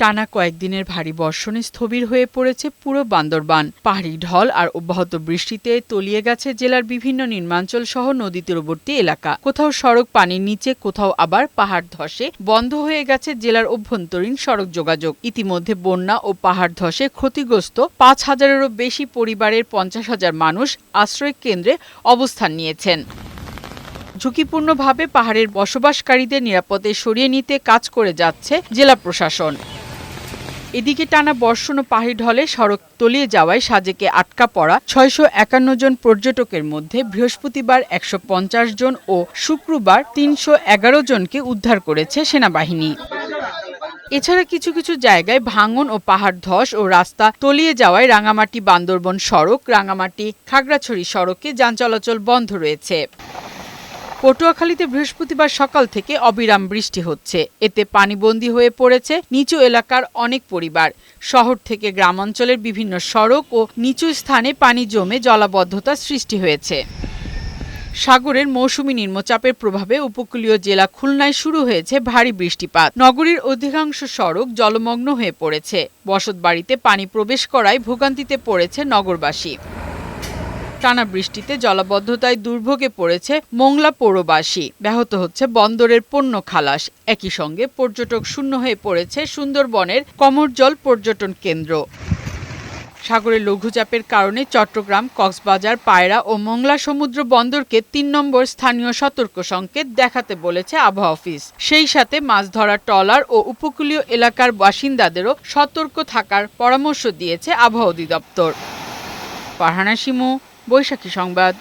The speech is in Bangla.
টানা কয়েকদিনের ভারী বর্ষণে স্থবির হয়ে পড়েছে পুরো বান্দরবান। পাহাড়ি ঢল আর অব্যাহত বৃষ্টিতে তলিয়ে গেছে জেলার বিভিন্ন নিম্নাঞ্চল সহ নদী তীরবর্তী এলাকা। কোথাও সড়ক পানির নিচে, কোথাও আবার পাহাড় ধসে বন্ধ হয়ে গেছে জেলার অভ্যন্তরীণ সড়ক যোগাযোগ। ইতিমধ্যে বন্যা ও পাহাড় ধসে ক্ষতিগ্রস্ত ৫,০০০-এরও বেশি পরিবারের ৫০,০০০ মানুষ আশ্রয় কেন্দ্রে অবস্থান নিয়েছেন। ঝুঁকিপূর্ণভাবে পাহাড়ের বসবাসকারীদের নিরাপদে সরিয়ে নিতে কাজ করে যাচ্ছে জেলা প্রশাসন। এদিকে টানা বর্ষণ ও পাহাড়ি ঢলে সড়ক তলিয়ে যাওয়ায় সাজেকে আটকা পড়া ৬৫১ জন পর্যটকের মধ্যে বৃহস্পতিবার ১৫০ জন ও শুক্রবার ৩১১ জনকে উদ্ধার করেছে সেনাবাহিনী। এছাড়া কিছু কিছু জায়গায় ভাঙন ও পাহাড় ধস ও রাস্তা তলিয়ে যাওয়ায় রাঙামাটি বান্দরবন সড়ক, রাঙামাটি খাগড়াছড়ি সড়কে যান চলাচল বন্ধ রয়েছে। পটুয়াখালীতে বৃহস্পতিবার সকাল থেকে অবিরাম বৃষ্টি হচ্ছে। এতে পানিবন্দী হয়ে পড়েছে নিচু এলাকার অনেক পরিবার। শহর থেকে গ্রামাঞ্চলের বিভিন্ন সড়ক ও নিচু স্থানে পানি জমে জলাবদ্ধতা সৃষ্টি হয়েছে। সাগরের মৌসুমী নিম্নচাপের প্রভাবে উপকূলীয় জেলা খুলনায় শুরু হয়েছে ভারী বৃষ্টিপাত। নগরীর অধিকাংশ সড়ক জলমগ্ন হয়ে পড়েছে। বসতবাড়িতে পানি প্রবেশ করায় ভোগান্তিতে পড়েছে নগরবাসী। টানা বৃষ্টিতে জলাবদ্ধতায় দুর্ভোগে পড়েছে মোংলা পৌরবাসী। ব্যাহত হচ্ছে বন্দরের পণ্য খালাস। একই সঙ্গে পর্যটক শূন্য হয়ে পড়েছে সুন্দরবনের কমরজল পর্যটন কেন্দ্র। সাগরের লঘুচাপের কারণে চট্টগ্রাম, কক্সবাজার, পায়রা ও মোংলা সমুদ্র বন্দরকে ৩ নম্বর স্থানীয় সতর্ক সংকেত দেখাতে বলেছে আবহাওয়া অফিস। সেই সাথে মাছ ধরা ট্রলার ও উপকূলীয় এলাকার বাসিন্দাদেরও সতর্ক থাকার পরামর্শ দিয়েছে আবহাওয়া অধিদপ্তর। ফারহানা শিমু, বৈশাখী সংবাদ।